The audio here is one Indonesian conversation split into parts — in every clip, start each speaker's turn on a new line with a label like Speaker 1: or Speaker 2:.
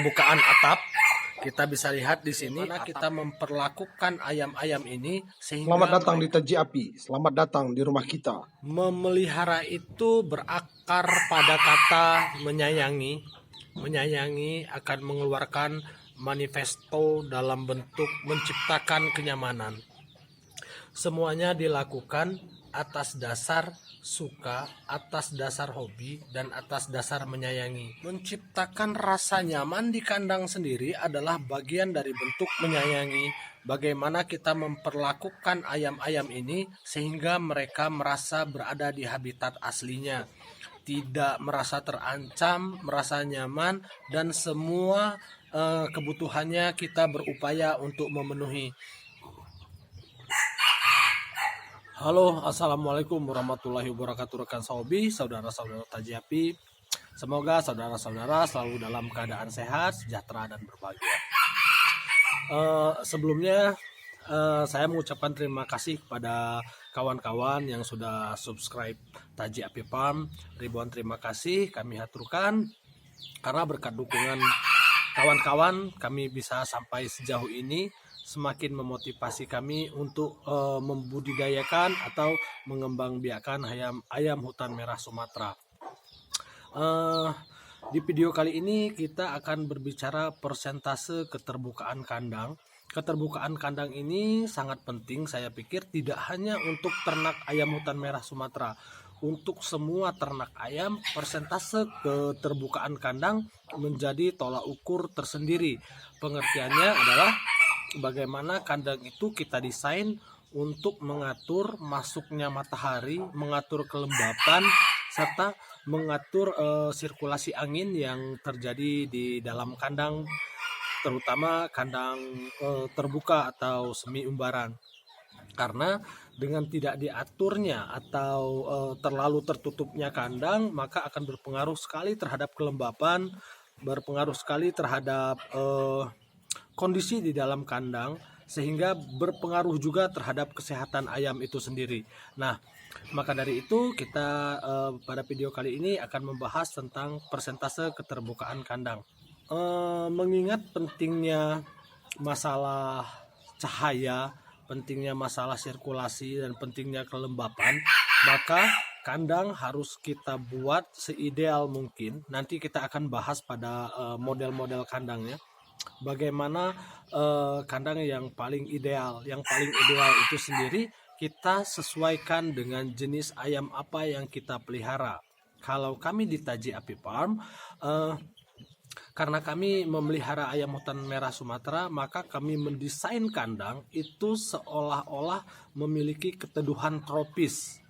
Speaker 1: Bukaan atap, kita bisa lihat di sini kita memperlakukan ayam-ayam ini sehingga
Speaker 2: Selamat datang di Taji Api. Selamat datang di rumah kita.
Speaker 1: memelihara itu berakar pada kata menyayangi. Menyayangi akan mengeluarkan manifesto dalam bentuk menciptakan kenyamanan. Semuanya dilakukan atas dasar suka, atas dasar hobi, dan atas dasar menyayangi. Menciptakan rasa nyaman di kandang sendiri adalah bagian dari bentuk menyayangi. Bagaimana kita memperlakukan ayam-ayam ini sehingga mereka merasa berada di habitat aslinya, tidak merasa terancam, merasa nyaman, dan semua kebutuhannya kita berupaya untuk memenuhi. Halo, assalamualaikum warahmatullahi wabarakatuh, rekan Sobi, saudara-saudara Taji Api. Semoga saudara-saudara selalu dalam keadaan sehat, sejahtera, dan berbahagia. Sebelumnya saya mengucapkan terima kasih kepada kawan-kawan yang sudah subscribe Taji Api Farm. Ribuan terima kasih kami haturkan karena berkat dukungan kawan-kawan kami bisa sampai sejauh ini, semakin memotivasi kami untuk membudidayakan atau mengembangbiakan ayam hutan merah Sumatera. Di video kali ini kita akan berbicara persentase keterbukaan kandang. Keterbukaan kandang ini sangat penting, saya pikir tidak hanya untuk ternak ayam hutan merah Sumatera. Untuk semua ternak ayam, persentase keterbukaan kandang menjadi tolak ukur tersendiri. Pengertiannya adalah bagaimana kandang itu kita desain untuk mengatur masuknya matahari, mengatur kelembapan, serta mengatur sirkulasi angin yang terjadi di dalam kandang, terutama kandang terbuka atau semi umbaran. Karena dengan tidak diaturnya atau terlalu tertutupnya kandang, maka akan berpengaruh sekali terhadap kelembapan, berpengaruh sekali terhadap kondisi di dalam kandang, sehingga berpengaruh juga terhadap kesehatan ayam itu sendiri. Nah, maka dari itu kita pada video kali ini akan membahas tentang persentase keterbukaan kandang. Mengingat pentingnya masalah cahaya, pentingnya masalah sirkulasi, dan pentingnya kelembapan, maka kandang harus kita buat seideal mungkin. Nanti kita akan bahas pada model-model kandangnya. Bagaimana kandang yang paling ideal. Yang paling ideal itu sendiri kita sesuaikan dengan jenis ayam apa yang kita pelihara. Kalau kami di Taji Api Farm, karena kami memelihara ayam hutan merah Sumatera, maka kami mendesain kandang itu seolah-olah memiliki keteduhan tropis,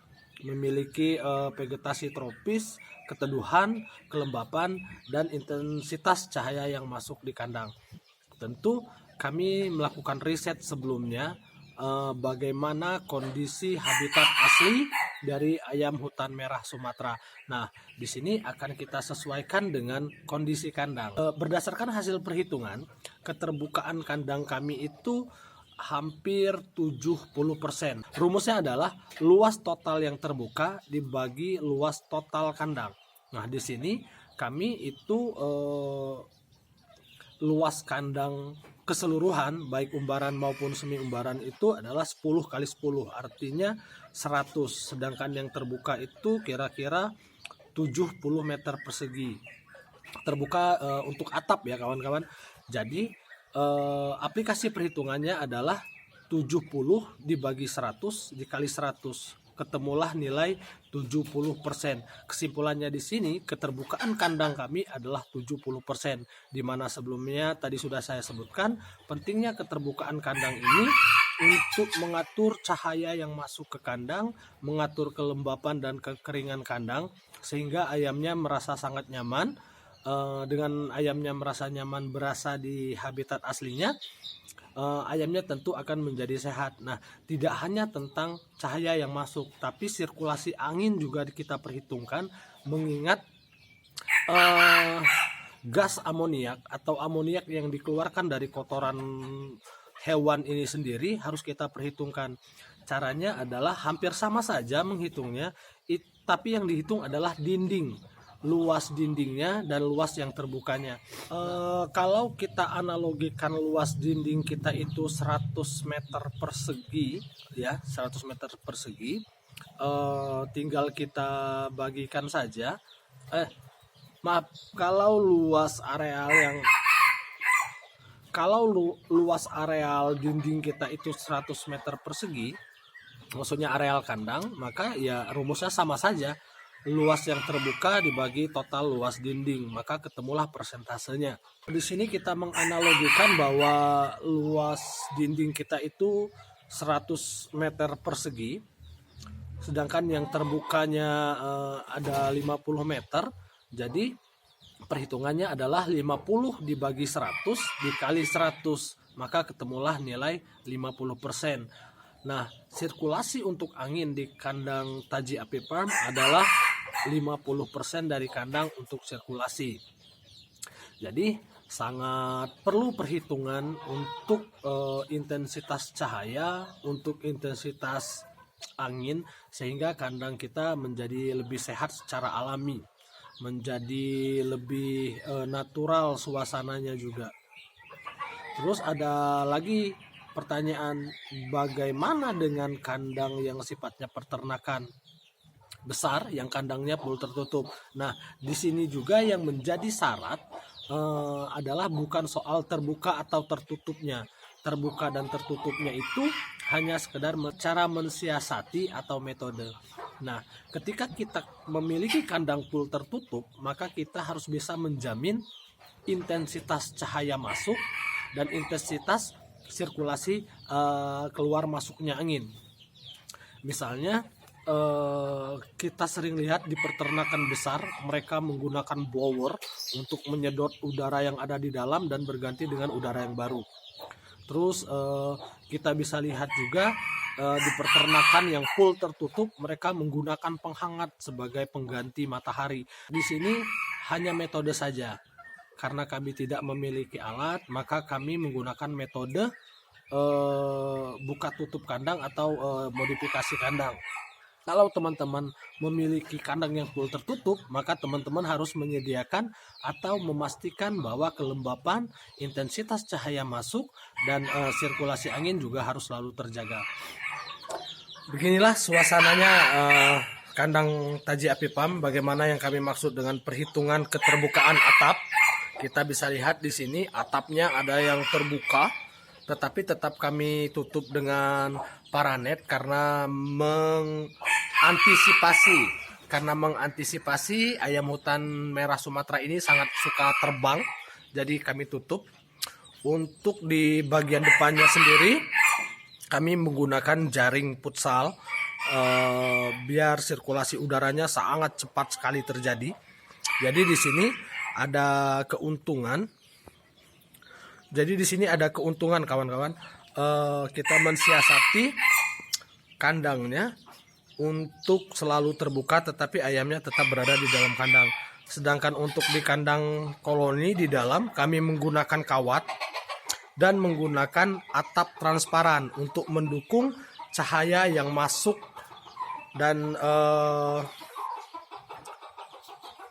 Speaker 1: memiliki vegetasi tropis, keteduhan, kelembapan, dan intensitas cahaya yang masuk di kandang. Tentu kami melakukan riset sebelumnya bagaimana kondisi habitat asli dari ayam hutan merah Sumatera. Nah, di sini akan kita sesuaikan dengan kondisi kandang. Berdasarkan hasil perhitungan, keterbukaan kandang kami itu hampir 70%. Rumusnya adalah luas total yang terbuka dibagi luas total kandang. Nah, di sini kami itu luas kandang keseluruhan baik umbaran maupun semi umbaran itu adalah 10 kali 10, artinya 100, sedangkan yang terbuka itu kira-kira 70 meter persegi. Terbuka untuk atap ya kawan-kawan. Jadi aplikasi perhitungannya adalah 70 dibagi 100 dikali 100. Ketemulah nilai 70%. Kesimpulannya di sini keterbukaan kandang kami adalah 70%, di mana sebelumnya tadi sudah saya sebutkan pentingnya keterbukaan kandang ini untuk mengatur cahaya yang masuk ke kandang, mengatur kelembapan dan kekeringan kandang sehingga ayamnya merasa sangat nyaman. Dengan ayamnya merasa nyaman berasa di habitat aslinya, ayamnya tentu akan menjadi sehat. Nah, tidak hanya tentang cahaya yang masuk, tapi sirkulasi angin juga kita perhitungkan, mengingat gas amoniak atau amoniak yang dikeluarkan dari kotoran hewan ini sendiri harus kita perhitungkan. Caranya adalah hampir sama saja menghitungnya, tapi yang dihitung adalah dinding. luas dindingnya dan luas yang terbukanya. Kalau kita analogikan luas dinding kita itu 100 meter persegi, ya 100 meter persegi, tinggal kita bagikan saja. Maaf, kalau luas areal dinding kita itu 100 meter persegi, maksudnya areal kandang, maka ya rumusnya sama saja. Luas yang terbuka dibagi total luas dinding, maka ketemulah persentasenya. Di sini kita menganalogikan bahwa luas dinding kita itu 100 meter persegi, sedangkan yang terbukanya ada 50 meter. Jadi perhitungannya adalah 50 dibagi 100 dikali 100, maka ketemulah nilai 50%. Nah, sirkulasi untuk angin di kandang Taji Api Farm adalah 50% dari kandang untuk sirkulasi. Jadi sangat perlu perhitungan untuk intensitas cahaya, untuk intensitas angin, sehingga kandang kita menjadi lebih sehat secara alami, menjadi lebih natural suasananya juga. Terus ada lagi pertanyaan, bagaimana dengan kandang yang sifatnya peternakan besar, yang kandangnya full tertutup? Nah, di sini juga yang menjadi syarat adalah bukan soal terbuka atau tertutupnya. Terbuka dan tertutupnya itu hanya sekedar cara mensiasati atau metode. Nah, ketika kita memiliki kandang full tertutup, maka kita harus bisa menjamin intensitas cahaya masuk dan intensitas sirkulasi keluar masuknya angin. Misalnya kita sering lihat di peternakan besar, mereka menggunakan blower untuk menyedot udara yang ada di dalam dan berganti dengan udara yang baru. Terus kita bisa lihat juga di peternakan yang full tertutup, mereka menggunakan penghangat sebagai pengganti matahari. Di sini hanya metode saja. Karena kami tidak memiliki alat, maka kami menggunakan metode buka tutup kandang atau modifikasi kandang. Kalau teman-teman memiliki kandang yang full tertutup, maka teman-teman harus menyediakan atau memastikan bahwa kelembapan, intensitas cahaya masuk, dan sirkulasi angin juga harus selalu terjaga. Beginilah suasananya kandang Taji Api Farm. Bagaimana yang kami maksud dengan perhitungan keterbukaan atap. Kita bisa lihat di sini atapnya ada yang terbuka, tetapi tetap kami tutup dengan paranet karena mengantisipasi ayam hutan merah Sumatera ini sangat suka terbang, jadi kami tutup. Untuk di bagian depannya sendiri kami menggunakan jaring futsal biar sirkulasi udaranya sangat cepat sekali terjadi. Jadi di sini ada keuntungan. Jadi di sini ada keuntungan kawan-kawan. Kita mensiasati kandangnya untuk selalu terbuka, tetapi ayamnya tetap berada di dalam kandang. Sedangkan untuk di kandang koloni di dalam, kami menggunakan kawat dan menggunakan atap transparan untuk mendukung cahaya yang masuk dan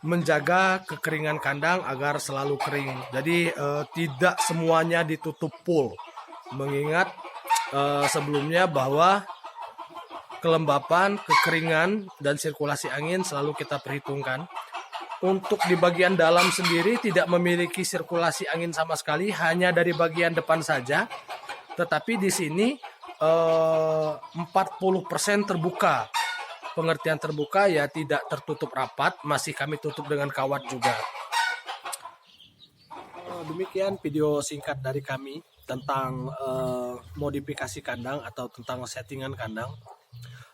Speaker 1: menjaga kekeringan kandang agar selalu kering. Jadi tidak semuanya ditutup full, mengingat sebelumnya bahwa kelembapan, kekeringan, dan sirkulasi angin selalu kita perhitungkan. Untuk di bagian dalam sendiri tidak memiliki sirkulasi angin sama sekali, hanya dari bagian depan saja. Tetapi di sini 40% terbuka. Pengertian terbuka ya tidak tertutup rapat, masih kami tutup dengan kawat juga. Demikian video singkat dari kami tentang modifikasi kandang atau tentang settingan kandang.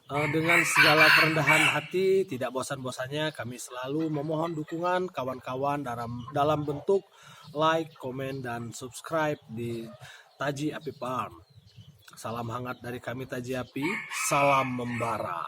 Speaker 1: Dengan segala kerendahan hati, tidak bosan-bosannya kami selalu memohon dukungan kawan-kawan dalam bentuk like, komen, dan subscribe di Taji Api Farm. Salam hangat dari kami Taji Api, salam membara.